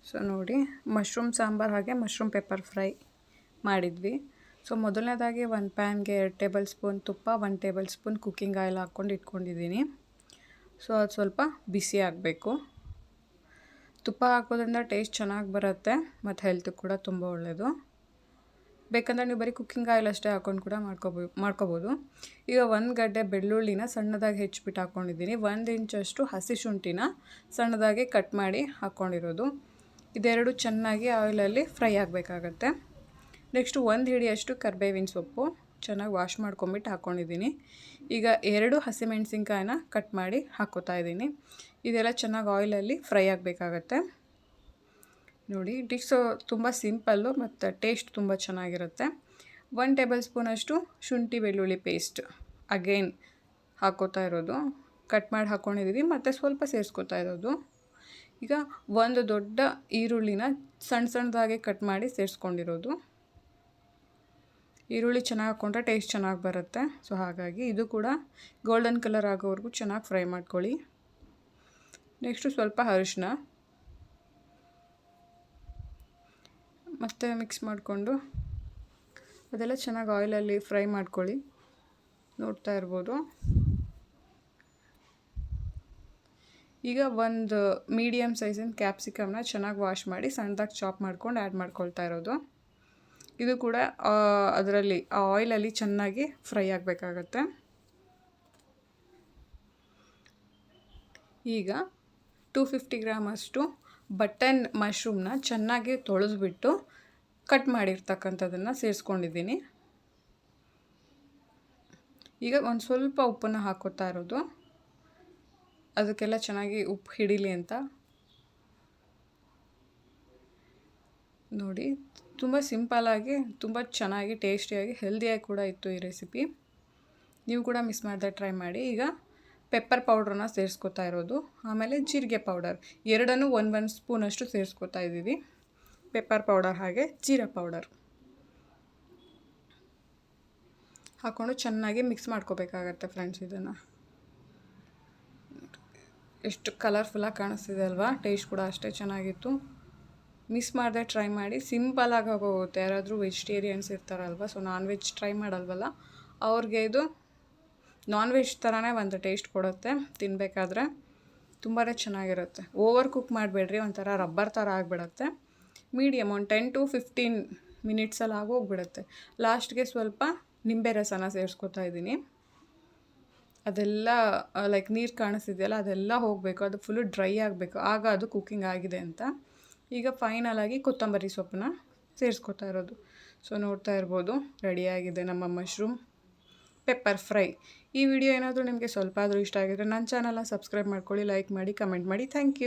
So ನೋಡಿ, mushroom sambar ಹಾಗೆ mushroom pepper fry ಮಾಡಿದ್ವಿ. ಸೊ ಮೊದಲನೇದಾಗಿ ಒಂದು ಪ್ಯಾನ್ಗೆ 2 ಟೇಬಲ್ ಸ್ಪೂನ್ ತುಪ್ಪ, 1 ಟೇಬಲ್ ಸ್ಪೂನ್ ಕುಕ್ಕಿಂಗ್ ಆಯಿಲ್ ಹಾಕ್ಕೊಂಡು ಇಟ್ಕೊಂಡಿದ್ದೀನಿ. ಸೊ ಅದು ಸ್ವಲ್ಪ ಬಿಸಿ ಆಗಬೇಕು. ತುಪ್ಪ ಹಾಕೋದ್ರಿಂದ ಟೇಸ್ಟ್ ಚೆನ್ನಾಗಿ ಬರುತ್ತೆ ಮತ್ತು ಹೆಲ್ತಿಗೆ ಕೂಡ ತುಂಬ ಒಳ್ಳೆಯದು. ಬೇಕಂದರೆ ನೀವು ಬರೀ ಕುಕ್ಕಿಂಗ್ ಆಯಿಲ್ ಅಷ್ಟೇ ಹಾಕ್ಕೊಂಡು ಕೂಡ ಮಾಡ್ಕೋಬೋದು. ಈಗ 1 ಗಡ್ಡೆ ಬೆಳ್ಳುಳ್ಳಿನ ಸಣ್ಣದಾಗಿ ಹೆಚ್ಚಿಬಿಟ್ಟು ಹಾಕ್ಕೊಂಡಿದ್ದೀನಿ. 1 ಇಂಚಷ್ಟು ಹಸಿ ಶುಂಠಿನ ಸಣ್ಣದಾಗಿ ಕಟ್ ಮಾಡಿ ಹಾಕ್ಕೊಂಡಿರೋದು. ಇದೆರಡು ಚೆನ್ನಾಗಿ ಆಯಿಲಲ್ಲಿ ಫ್ರೈ ಆಗಬೇಕಾಗತ್ತೆ. ನೆಕ್ಸ್ಟು 1 ಹಿಡಿಯಷ್ಟು ಕರಿಬೇವಿನ ಸೊಪ್ಪು ಚೆನ್ನಾಗಿ ವಾಶ್ ಮಾಡ್ಕೊಂಬಿಟ್ಟು ಹಾಕ್ಕೊಂಡಿದ್ದೀನಿ. ಈಗ 2 ಹಸಿಮೆಣಸಿನ್ಕಾಯಿನ ಕಟ್ ಮಾಡಿ ಹಾಕ್ಕೋತಾ ಇದ್ದೀನಿ. ಇದೆಲ್ಲ ಚೆನ್ನಾಗಿ ಆಯಿಲಲ್ಲಿ ಫ್ರೈ ಆಗಬೇಕಾಗತ್ತೆ. ನೋಡಿ, ಡಿಶ್ ತುಂಬ ಸಿಂಪಲ್ಲು ಮತ್ತು ಟೇಸ್ಟ್ ತುಂಬ ಚೆನ್ನಾಗಿರುತ್ತೆ. 1 ಟೇಬಲ್ ಸ್ಪೂನಷ್ಟು ಶುಂಠಿ ಬೆಳ್ಳುಳ್ಳಿ ಪೇಸ್ಟ್ ಅಗೇನ್ ಹಾಕ್ಕೋತಾ ಇರೋದು. ಕಟ್ ಮಾಡಿ ಹಾಕ್ಕೊಂಡಿದ್ದೀವಿ ಮತ್ತು ಸ್ವಲ್ಪ ಸೇರಿಸ್ಕೋತಾ ಇರೋದು. ಈಗ 1 ದೊಡ್ಡ ಈರುಳ್ಳಿನ ಸಣ್ಣದಾಗಿ ಕಟ್ ಮಾಡಿ ಸೇರಿಸ್ಕೊಂಡಿರೋದು. ಈರುಳ್ಳಿ ಚೆನ್ನಾಗಿ ಹಾಕ್ಕೊಂಡ್ರೆ ಟೇಸ್ಟ್ ಚೆನ್ನಾಗಿ ಬರುತ್ತೆ. ಸೊ ಹಾಗಾಗಿ ಇದು ಕೂಡ ಗೋಲ್ಡನ್ ಕಲರ್ ಆಗೋವರೆಗೂ ಚೆನ್ನಾಗಿ ಫ್ರೈ ಮಾಡ್ಕೊಳ್ಳಿ. ನೆಕ್ಸ್ಟು ಸ್ವಲ್ಪ ಅರಿಶಿನ ಮತ್ತು ಮಿಕ್ಸ್ ಮಾಡಿಕೊಂಡು ಅದೆಲ್ಲ ಚೆನ್ನಾಗಿ ಆಯಿಲಲ್ಲಿ ಫ್ರೈ ಮಾಡ್ಕೊಳ್ಳಿ. ನೋಡ್ತಾ ಇರ್ಬೋದು. ಈಗ 1 ಮೀಡಿಯಮ್ ಸೈಜಿನ ಕ್ಯಾಪ್ಸಿಕಮ್ನ ಚೆನ್ನಾಗಿ ವಾಶ್ ಮಾಡಿ ಸಣ್ಣದಾಗಿ ಚಾಪ್ ಮಾಡ್ಕೊಂಡು ಆ್ಯಡ್ ಮಾಡ್ಕೊಳ್ತಾ ಇರೋದು. ಇದು ಕೂಡ ಅದರಲ್ಲಿ ಆಯಿಲಲ್ಲಿ ಚೆನ್ನಾಗಿ ಫ್ರೈ ಆಗಬೇಕಾಗತ್ತೆ. ಈಗ 250 ಗ್ರಾಮಷ್ಟು ಬಟನ್ ಮಶ್ರೂಮ್ನ ಚೆನ್ನಾಗಿ ತೊಳೆದ್ಬಿಟ್ಟು ಕಟ್ ಮಾಡಿರ್ತಕ್ಕಂಥದ್ದನ್ನು ಸೇರಿಸ್ಕೊಂಡಿದ್ದೀನಿ. ಈಗ ಒಂದು ಸ್ವಲ್ಪ ಉಪ್ಪನ್ನು ಹಾಕ್ಕೋತಾ ಇರೋದು, ಅದಕ್ಕೆಲ್ಲ ಚೆನ್ನಾಗಿ ಉಪ್ಪು ಹಿಡೀಲಿ ಅಂತ. ನೋಡಿ, ತುಂಬ ಸಿಂಪಲ್ಲಾಗಿ ತುಂಬ ಚೆನ್ನಾಗಿ ಟೇಸ್ಟಿಯಾಗಿ ಹೆಲ್ದಿಯಾಗಿ ಕೂಡ ಇತ್ತು ಈ ರೆಸಿಪಿ. ನೀವು ಕೂಡ ಮಿಸ್ ಮಾಡದೆ ಟ್ರೈ ಮಾಡಿ. ಈಗ ಪೆಪ್ಪರ್ ಪೌಡ್ರನ್ನ ಸೇರಿಸ್ಕೋತಾ ಇರೋದು, ಆಮೇಲೆ ಜೀರಿಗೆ ಪೌಡರ್ ಎರಡನ್ನೂ 1 ಸ್ಪೂನಷ್ಟು ಸೇರಿಸ್ಕೋತಾ ಇದ್ದೀವಿ. ಪೆಪ್ಪರ್ ಪೌಡರ್ ಹಾಗೆ ಜೀರಾ ಪೌಡರ್ ಹಾಕ್ಕೊಂಡು ಚೆನ್ನಾಗಿ ಮಿಕ್ಸ್ ಮಾಡ್ಕೋಬೇಕಾಗತ್ತೆ ಫ್ರೆಂಡ್ಸ್. ಇದನ್ನು ಎಷ್ಟು ಕಲರ್ಫುಲ್ಲಾಗಿ ಕಾಣಿಸ್ತಿದೆ ಅಲ್ವಾ? ಟೇಸ್ಟ್ ಕೂಡ ಅಷ್ಟೇ ಚೆನ್ನಾಗಿತ್ತು. ಮಿಸ್ ಮಾಡದೆ ಟ್ರೈ ಮಾಡಿ. ಸಿಂಪಲಾಗಿ ಆಗೋಗುತ್ತೆ. ಯಾರಾದರೂ ವೆಜಿಟೇರಿಯನ್ಸ್ ಇರ್ತಾರಲ್ವ, ಸೊ ನಾನ್ ವೆಜ್ ಟ್ರೈ ಮಾಡಲ್ವಲ್ಲ, ಅವ್ರಿಗೆ ಇದು ನಾನ್ ವೆಜ್ ಥರನೇ ಒಂದು ಟೇಸ್ಟ್ ಕೊಡುತ್ತೆ. ತಿನ್ನಬೇಕಾದ್ರೆ ತುಂಬಾ ಚೆನ್ನಾಗಿರುತ್ತೆ. ಓವರ್ ಕುಕ್ ಮಾಡಬೇಡ್ರಿ, ಒಂಥರ ರಬ್ಬರ್ ಥರ ಆಗಿಬಿಡುತ್ತೆ. ಮೀಡಿಯಮ್ ಒಂದು 10 to 15 ಮಿನಿಟ್ಸಲ್ಲಿ ಆಗೋಗ್ಬಿಡುತ್ತೆ. ಲಾಸ್ಟ್ಗೆ ಸ್ವಲ್ಪ ನಿಂಬೆ ರಸನ ಸೇರಿಸ್ಕೊತಾ ಇದ್ದೀನಿ. ಅದೆಲ್ಲ ಲೈಕ್ ನೀರು ಕಾಣಿಸ್ತಿದೆಯಲ್ಲ, ಅದೆಲ್ಲ ಹೋಗಬೇಕು, ಅದು ಫುಲ್ಲು ಡ್ರೈ ಆಗಬೇಕು, ಆಗ ಅದು ಕುಕ್ಕಿಂಗ್ ಆಗಿದೆ ಅಂತ. ಈಗ ಫೈನಲಾಗಿ ಕೊತ್ತಂಬರಿ ಸೊಪ್ಪನ್ನ ಸೇರಿಸ್ಕೊತಾ ಇರೋದು. ಸೊ ನೋಡ್ತಾ ಇರ್ಬೋದು, ರೆಡಿಯಾಗಿದೆ ನಮ್ಮ ಮಶ್ರೂಮ್ ಪೆಪ್ಪರ್ ಫ್ರೈ. ಈ ವಿಡಿಯೋ ಏನಾದರೂ ನಿಮಗೆ ಸ್ವಲ್ಪ ಆದರೂ ಇಷ್ಟ ಆಗಿದ್ರೆ ನನ್ನ ಚಾನಲ್ನ ಸಬ್ಸ್ಕ್ರೈಬ್ ಮಾಡ್ಕೊಳ್ಳಿ, ಲೈಕ್ ಮಾಡಿ, ಕಮೆಂಟ್ ಮಾಡಿ. Thank you.